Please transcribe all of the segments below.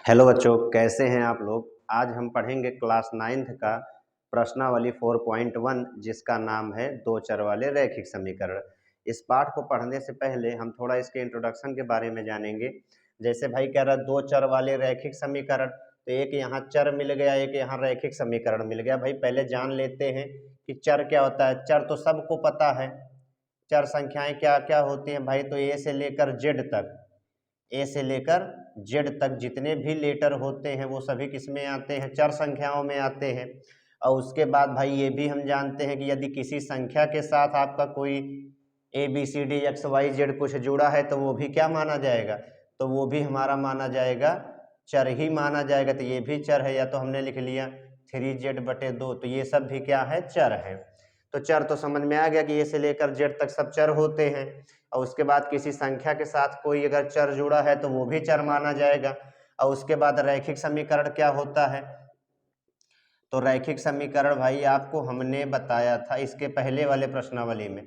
Hello बच्चों, कैसे हैं आप लोग। आज हम पढ़ेंगे क्लास 9th का प्रश्नावली 4.1 जिसका नाम है दो चर वाले रैखिक समीकरण। इस पाठ को पढ़ने से पहले हम थोड़ा इसके इंट्रोडक्शन के बारे में जानेंगे। जैसे भाई कह रहा है दो चर वाले रैखिक समीकरण, तो एक यहाँ चर मिल गया, एक यहाँ रैखिक समीकरण मिल गया। भाई पहले जान लेते हैं कि चर क्या होता है। चर तो सबको पता है, चर संख्याएं क्या क्या होती हैं भाई। तो ए से लेकर जेड तक, ए से लेकर जेड तक जितने भी लेटर होते हैं वो सभी किस में आते हैं, चर संख्याओं में आते हैं। और उसके बाद भाई ये भी हम जानते हैं कि यदि किसी संख्या के साथ आपका कोई A B C D X Y Z कुछ जुड़ा है तो वो भी क्या माना जाएगा, तो वो भी हमारा माना जाएगा चर ही माना जाएगा। तो ये भी चर है, या तो हमने लिख लिया 3z/2, तो ये सब भी क्या है, चर है। तो चर तो समझ में आ गया कि ए से लेकर जेड तक सब चर होते हैं। और उसके बाद किसी संख्या के साथ कोई अगर चर जुड़ा है तो वो भी चर माना जाएगा। और उसके बाद रैखिक समीकरण क्या होता है, तो रैखिक समीकरण भाई आपको हमने बताया था इसके पहले वाले प्रश्नावली में,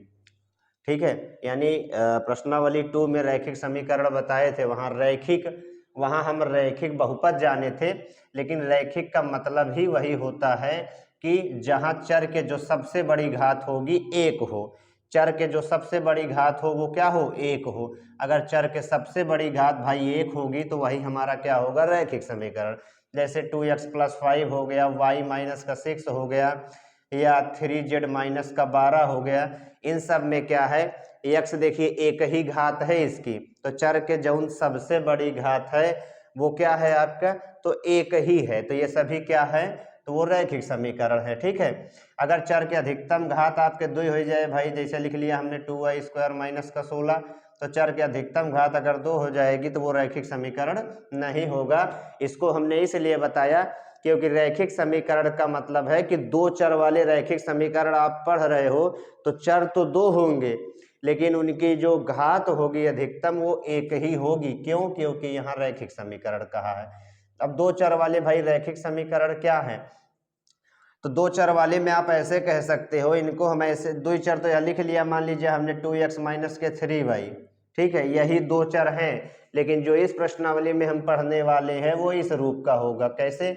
ठीक है। यानी प्रश्नावली 2 में रैखिक समीकरण बताए थे। वहाँ हम रैखिक बहुपद जाने थे, लेकिन रैखिक का मतलब ही वही होता है कि जहाँ चर के जो सबसे बड़ी घात होगी एक हो। चर के जो सबसे बड़ी घात हो वो क्या हो, एक हो। अगर चर के सबसे बड़ी घात भाई एक होगी तो वही हमारा क्या होगा, रैखिक समीकरण। जैसे 2x+5 हो गया, y-6 हो गया, या 3z-12 हो गया। इन सब में क्या है, x देखिए एक ही घात है इसकी, तो चर के जौन सबसे बड़ी घात है वो क्या है आपका, तो एक ही है। तो ये सभी क्या है, तो वो रैखिक समीकरण है, ठीक है। अगर चर के अधिकतम घात आपके 2 हो जाए भाई, जैसे लिख लिया हमने 2y² - 16, तो चर के अधिकतम घात अगर 2 हो जाएगी तो वो रैखिक समीकरण नहीं होगा। इसको हमने इसलिए बताया क्योंकि रैखिक समीकरण का मतलब है कि दो चर वाले रैखिक समीकरण आप पढ़ रहे हो तो चर तो दो होंगे, लेकिन उनकी जो घात होगी अधिकतम वो एक ही होगी। क्यों, क्योंकि यहाँ रैखिक समीकरण कहा है। अब दो चर वाले भाई रैखिक समीकरण क्या है, तो दो चर वाले में आप ऐसे कह सकते हो, इनको हम ऐसे, दो चर तो यह लिख लिया, मान लीजिए हमने 2x - 3y, ठीक है, यही दो चर हैं। लेकिन जो इस प्रश्नावली में हम पढ़ने वाले हैं वो इस रूप का होगा। कैसे,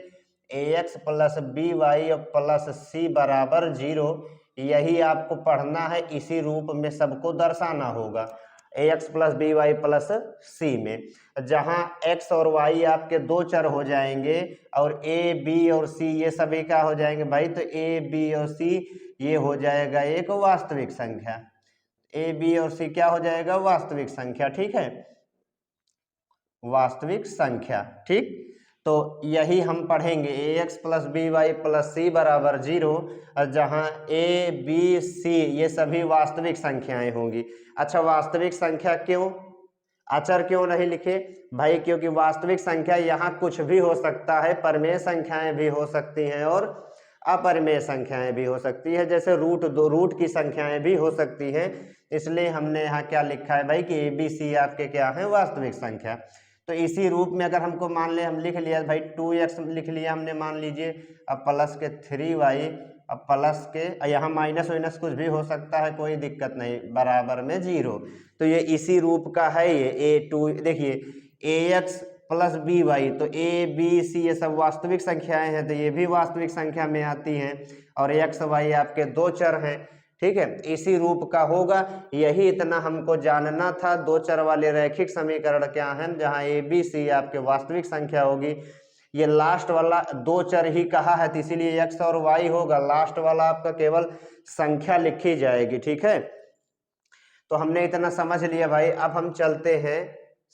ax + by + c = 0, यही आपको पढ़ना है, इसी रूप में सबको दर्शाना होगा। ax + by + c में जहां x और y आपके दो चर हो जाएंगे और a b और c ये सभी क्या हो जाएंगे भाई, तो a b और c ये हो जाएगा एक वास्तविक संख्या। a b और c क्या हो जाएगा, वास्तविक संख्या, ठीक है, वास्तविक संख्या, ठीक। तो यही हम पढ़ेंगे ax + by + c = 0, और जहां a b c ये सभी वास्तविक संख्याएं होंगी। अच्छा, वास्तविक संख्या क्यों, अचर क्यों नहीं लिखे भाई, क्योंकि वास्तविक संख्या यहाँ कुछ भी हो सकता है, परिमेय संख्याएं भी हो सकती हैं और अपरिमेय संख्याएं भी हो सकती है, जैसे रूट की संख्याएं भी हो सकती हैं। इसलिए हमने यहाँ क्या लिखा है भाई कि ए बी सी आपके क्या है, वास्तविक संख्या। तो इसी रूप में अगर हमको मान ले, हम लिख लिया भाई 2x लिख लिया हमने मान लीजिए, अब प्लस के 3y, अब प्लस के यहाँ माइनस वाइनस कुछ भी हो सकता है, कोई दिक्कत नहीं, बराबर में 0। तो ये इसी रूप का है ये a2, देखिए ax + by, तो a b c ये सब वास्तविक संख्याएं हैं, तो ये भी वास्तविक संख्या में आती हैं। और x y आपके दो चर हैं, ठीक है, इसी रूप का होगा। यही इतना हमको जानना था। दो चर वाले रैखिक समीकरण क्या है, जहां ए बी सी आपके वास्तविक संख्या होगी। ये लास्ट वाला दो चर ही कहा है, तो इसीलिए x और y होगा, लास्ट वाला आपका केवल संख्या लिखी जाएगी, ठीक है। तो हमने इतना समझ लिया भाई। अब हम चलते हैं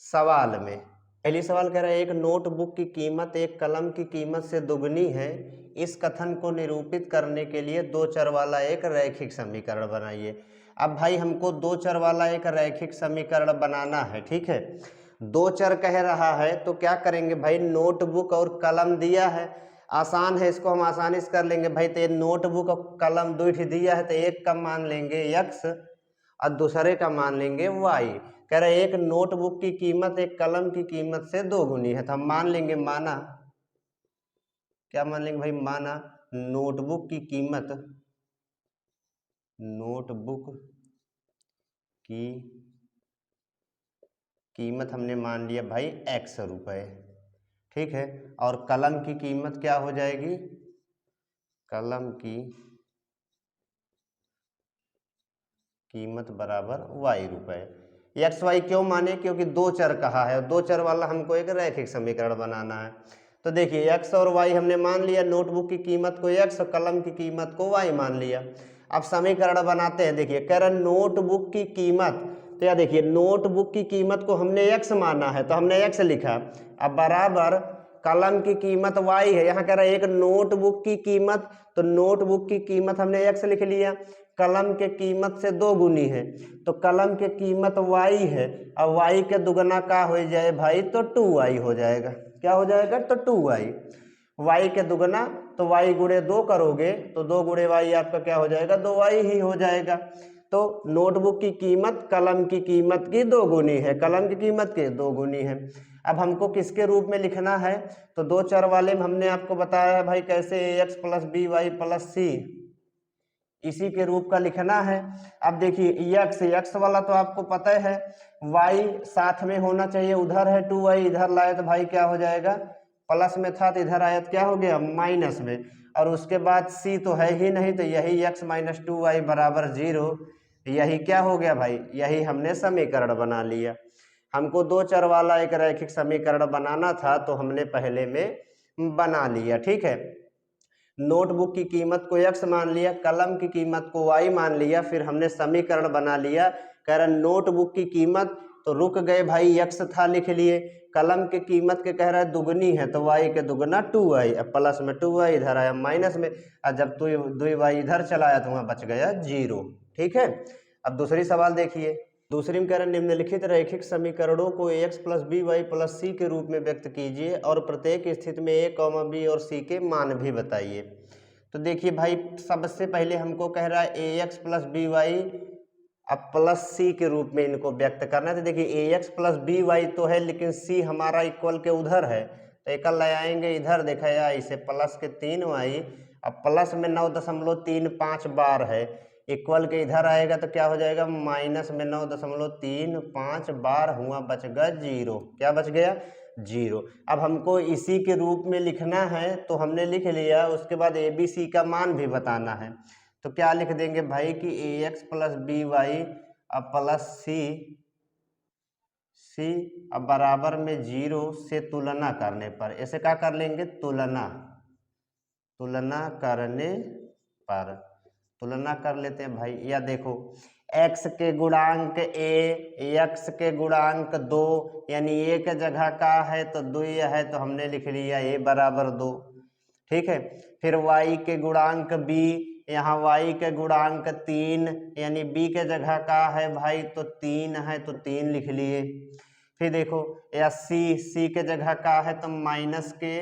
सवाल में। पहली सवाल कह रहा है, एक नोटबुक की कीमत एक कलम की कीमत से दुगनी है। इस कथन को निरूपित करने के लिए दो चर वाला एक रैखिक समीकरण बनाइए। अब भाई हमको दो चर वाला एक रैखिक समीकरण बनाना है, ठीक है। दो चर कह रहा है तो क्या करेंगे भाई, नोटबुक और कलम दिया है, आसान है, इसको हम आसानी से कर लेंगे भाई। तो ये नोटबुक और कलम दो दिया है, तो एक का मान लेंगे x और दूसरे का मान लेंगे y। कह रहे एक नोटबुक की कीमत एक कलम की कीमत से दोगुनी है, तो हम मान लेंगे, माना, क्या मान लेंगे भाई, माना नोटबुक की कीमत हमने मान लिया भाई x रुपए, ठीक है। और कलम की कीमत क्या हो जाएगी, कलम की कीमत बराबर वाई रुपए। एक्स वाई क्यों माने, क्योंकि दो चर कहा है, दो चर वाला हमको एक रैखिक समीकरण बनाना है। तो देखिए एक्स और वाई हमने मान लिया, नोटबुक की कीमत को एक्स और कलम की कीमत को वाई मान लिया। अब समीकरण बनाते हैं। देखिए कह रहा नोटबुक की कीमत, तो यार देखिए नोटबुक की कीमत को हमने एक्स माना है तो हमने एक्स लिखा। अब बराबर कलम की कीमत वाई है, यहाँ कह रहा है एक नोटबुक की कीमत, तो नोटबुक की कीमत हमने एक्स लिख लिया। कलम के कीमत से दो गुनी है तो कलम के कीमत वाई है। अब वाई के दुगना का हो जाए भाई, तो 2y हो जाएगा। क्या हो जाएगा, तो 2y। वाई के दुगना तो वाई गुणे 2 करोगे तो 2 गुणे वाई आपका क्या हो जाएगा, 2y ही हो जाएगा। तो नोटबुक की कीमत कलम की कीमत की 2 गुनी है, कलम की कीमत के 2 गुनी है। अब हमको किसके रूप में लिखना है, तो दो चर वाले में हमने आपको बताया है भाई कैसे, ax plus b y plus c, इसी के रूप का लिखना है। अब देखिए x वाला तो आपको पता है, y साथ में होना चाहिए, उधर है 2y, इधर लाए तो भाई क्या हो जाएगा, प्लस में था तो इधर आया तो क्या हो गया माइनस में। और उसके बाद c तो है ही नहीं, तो यही x माइनस 2y बराबर 0, यही क्या हो गया भाई, यही हमने समीकरण बना लिया। हमको दो चर वाला एक रैखिक समीकरण बनाना था तो हमने पहले में बना लिया। ठीक है, नोटबुक की कीमत को x मान लिया, कलम की कीमत को y मान लिया, फिर हमने समीकरण बना लिया। कह रहा नोटबुक की कीमत, तो रुक गए भाई, x था लिख लिए। कलम की कीमत के कह रहा है दुगनी है तो y के दुगना 2y, अब प्लस में 2y इधर आया माइनस में, और जब 2y इधर चला आया तो वहां बच गया 0। ठीक है, अब दूसरी सवाल देखिए। दूसरी में कह रहे निम्नलिखित रैखिक समीकरणों को ax plus b y plus c के रूप में व्यक्त कीजिए और प्रत्येक स्थिति में a, b और c के मान भी बताइए। तो देखिए भाई सबसे पहले हमको कह रहा है ax प्लस बी वाई अब प्लस सी के रूप में इनको व्यक्त करना है। तो देखिए ax प्लस बी वाई तो है, लेकिन c हमारा इक्वल के उधर है, तो एक ले आएंगे इधर, देखा या इसे प्लस के 3y, अब प्लस में 9.35 बार है, इक्वल के इधर आएगा तो क्या हो जाएगा, माइनस में 9.35 बार हुआ, बच गया 0। क्या बच गया, 0। अब हमको इसी के रूप में लिखना है तो हमने लिख लिया, उसके बाद ए बी सी का मान भी बताना है। तो क्या लिख देंगे भाई कि ax प्लस बी वाई अब प्लस सी अब बराबर में 0 से तुलना करने पर, ऐसे क्या कर लेंगे, तुलना करने पर तुलना कर लेते हैं भाई। या देखो x के गुणांक a, x के गुणांक 2, यानी a के जगह का है तो 2 है, तो हमने लिख लिया a बराबर 2। ठीक है, फिर y के गुणांक b, यहाँ y के गुणांक 3, यानी b के जगह का है भाई तो 3 है, तो 3 लिख लिए। फिर देखो या c के जगह का है तो माइनस के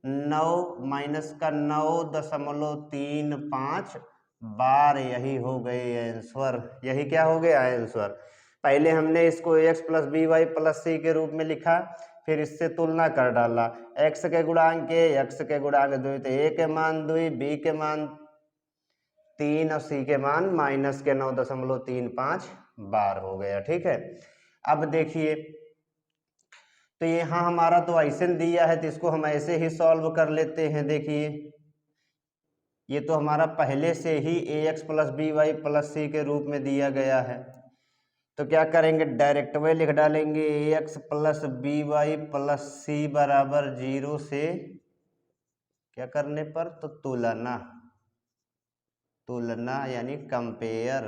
9, माइनस का 9.35 बार, यही हो गई आंसर। यही क्या हो गया आंसर। पहले हमने इसको x plus b y plus c के रूप में लिखा, फिर इससे तुलना कर डाला, x के गुणांक x के गुणांक 2, तो a के मान 2, b के मान 3 और c के मान माइनस के 9.35 बार हो गया। ठीक है, अब देखिए तो यहाँ हमारा तो ऐसे दिया है तो इसको हम ऐसे ही सॉल्व कर लेते हैं। देखिए ये तो हमारा पहले से ही ax plus b y plus c के रूप में दिया गया है, तो क्या करेंगे, डायरेक्ट वे लिख डालेंगे ax plus b y plus c बराबर 0 से क्या करने पर, तो तुलना यानी कंपेयर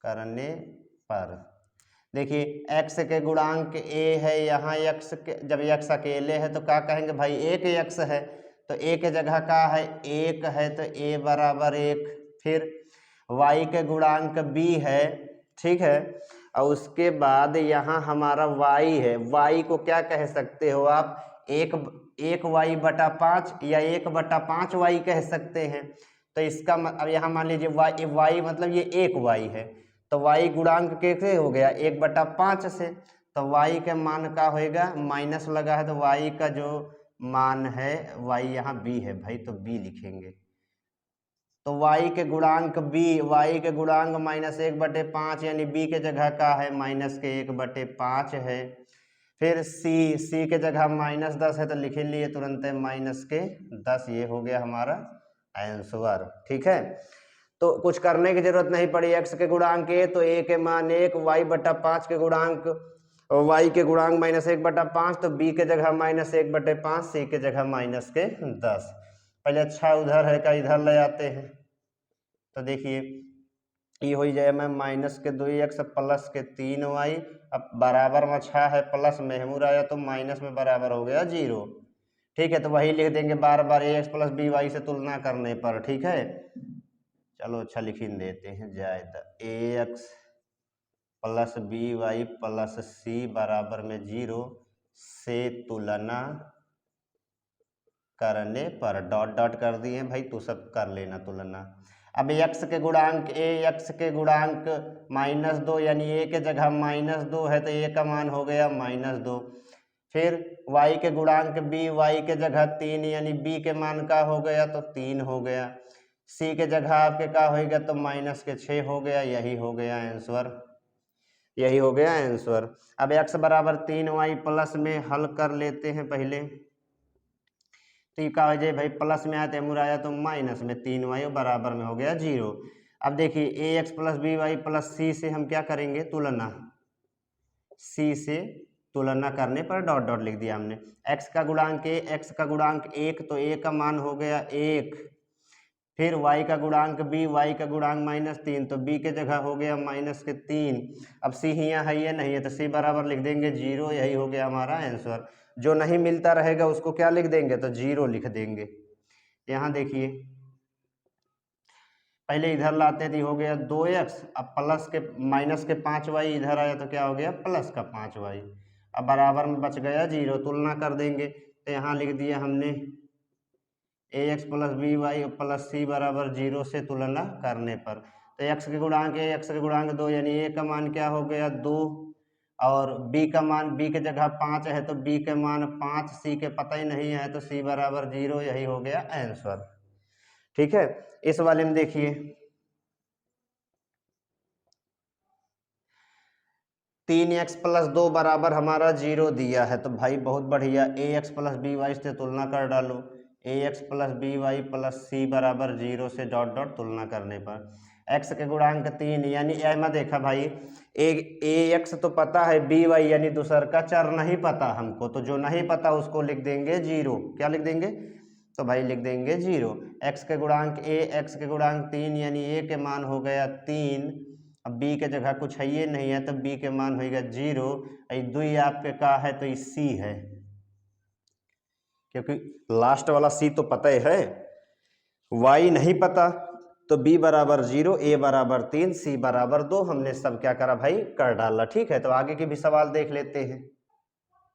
करने पर। देखिए x के गुणांक a है, यहाँ x के जब x अकेले है तो क्या कहेंगे भाई, एक x है, तो a के जगह का है 1 है, तो a बराबर 1। फिर y के गुणांक b है, ठीक है, और उसके बाद यहाँ हमारा y है, y को क्या कह सकते हो आप, एक y बटा 5 या 1/5y कह सकते हैं। तो इसका अब यहाँ मान लीजिए y मतलब ये एक y है, तो y गुणांक कैसे हो गया, 1/5 से, तो y के मान का होएगा, माइनस लगा है तो y का जो मान है, y यहाँ b है भाई, तो b लिखेंगे। तो y के गुणांक b, y के गुणांक -1/5, यानी b के जगह का है -1/5 है। फिर सी के जगह -10 है तो लिख लिए तुरंत है -10, ये हो गया हमारा आंसर। ठीक है, तो कुछ करने की जरूरत नहीं पड़ी। x के गुणांक ए तो a के मान 1, y/5 के गुणांक y के गुणांक -1/5, तो b के जगह -1/5, c के जगह -10। पहले अच्छा उधर है का इधर ले आते हैं, तो देखिए ये हो जाए मैं -2x प्लस के 3y, अब बराबर में अच्छा है प्लस में हमूर आया तो माइनस में बराबर हो गया 0। ठीक है, तो वही लिख देंगे बार बार ax प्लस by से तुलना करने पर। ठीक है, चलो अच्छा लिख देते हैं जायदा ax plus by plus c बराबर में 0 से तुलना करने पर डॉट डॉट कर दिए भाई, तो सब कर लेना तुलना। अब x के गुणांक x के गुणांक -2 यानी a के जगह -2 है तो a का मान हो गया -2। फिर y के गुणांक b y के जगह 3 यानी b के मान का हो गया तो 3 हो गया। c के जगह आपके का होगा तो -6 हो गया, यही हो गया आंसर, यही हो गया आंसर। अब x बराबर 3y प्लस में हल कर लेते हैं पहले, तो ये कहा जाए भाई प्लस में आया तो मुर आया तो माइनस में 3y बराबर में हो गया 0। अब देखिए ax plus by plus c से हम क्या करेंगे तुलना, c से तुलना करने पर डॉट डॉट लिख दिया हमने। x का गुणांक a, x का गुणांक 1 तो a का मान हो गया 1। फिर y का गुणांक b, y का गुणांक -3 तो b के जगह हो गया -3। अब c यहाँ है ये नहीं है तो c बराबर लिख देंगे 0, यही हो गया हमारा आंसर। जो नहीं मिलता रहेगा उसको क्या लिख देंगे तो 0 लिख देंगे। यहाँ देखिए पहले इधर लाते थे हो गया 2x, अब प्लस के माइनस के 5y इधर आया तो क्या हो गया प्लस का 5y, अब बराबर में बच गया 0, तुलना कर देंगे तो यहाँ लिख दिया हमने ax plus by plus c बराबर 0 से तुलना करने पर। तो x के गुणांक x के गुणांक 2 यानी a का मान क्या हो गया 2, और b का मान b के जगह 5 है तो b के मान 5, c के पता ही नहीं है तो c बराबर 0, यही हो गया आंसर। ठीक है, इस वाले में देखिए 3x प्लस 2 बराबर हमारा 0 दिया है, तो भाई बहुत बढ़िया ax प्लस by से तुलना कर डालो, ax plus by plus c बराबर 0 से डॉट डॉट तुलना करने पर x के गुणांक 3 यानी में देखा भाई ax तो पता है, by यानी दूसर का चर नहीं पता हमको, तो जो नहीं पता उसको लिख देंगे 0। क्या लिख देंगे तो भाई लिख देंगे 0। x के गुणांक x के गुणांक 3 यानी a के मान हो गया 3, अब b के जगह कुछ है ये नहीं है तो b के मान होगा 0। दुई आपके का है तो c है, क्योंकि लास्ट वाला c तो पता है, y नहीं पता, तो b बराबर 0, a बराबर 3, c बराबर 2, हमने सब क्या करा भाई कर डाला। ठीक है, तो आगे के भी सवाल देख लेते हैं।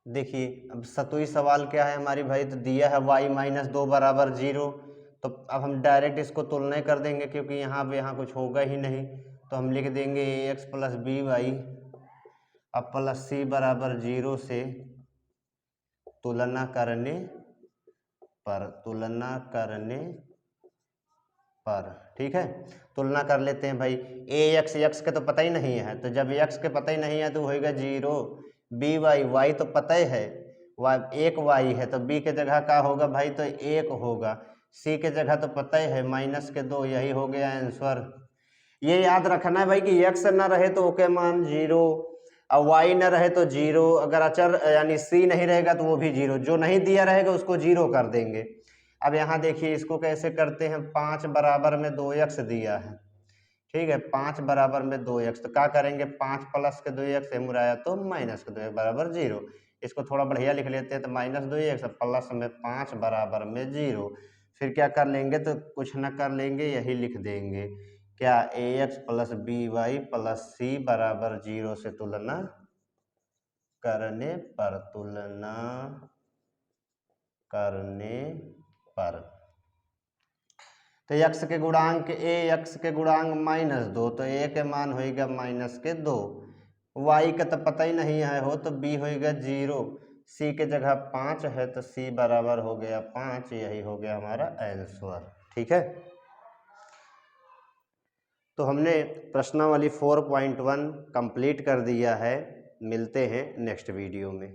देखिए अब 7वां सवाल क्या है हमारी भाई, तो दिया है y - 2 बराबर 0, तो अब हम डायरेक्ट इसको तुलना कर देंगे क्योंकि यहाँ कुछ होगा ही नहीं, तो हम लिख देंगे ax प्लस by अब प्लस c बराबर 0 से तुलना करने पर। ठीक है, तुलना कर लेते हैं भाई, x के तो पता ही नहीं है, तो जब x के पता ही नहीं है तो होगा 0, by तो पता ही है, एक y है तो b के जगह का होगा भाई तो 1 होगा, c के जगह तो पता ही है -2, यही हो गया आंसर। ये याद रखना है भाई कि x न रहे तो ओके मान 0 और y न रहे तो 0, अगर अचर यानी c नहीं रहेगा तो वो भी 0, जो नहीं दिया रहेगा उसको 0 कर देंगे। अब यहाँ देखिए इसको कैसे करते हैं, 5 बराबर में 2x दिया है, ठीक है, 5 बराबर में 2x, तो क्या करेंगे 5 प्लस के 2x मुराया तो माइनस के 2x बराबर 0, इसको थोड़ा बढ़िया लिख लेते हैं तो -2x प्लस में 5 बराबर में 0। फिर क्या कर लेंगे तो कुछ न कर लेंगे, यही लिख देंगे क्या ax plus by plus c बराबर 0 से तुलना करने पर, तो x के गुणांक x के गुणांक -2 तो a के मान होगा -2, y का तो पता ही नहीं है हो तो b होगा 0, c के जगह 5 है तो c बराबर हो गया 5, यही हो गया हमारा आंसर। ठीक है, तो हमने प्रश्नावली 4.1 कंप्लीट कर दिया है, मिलते हैं नेक्स्ट वीडियो में।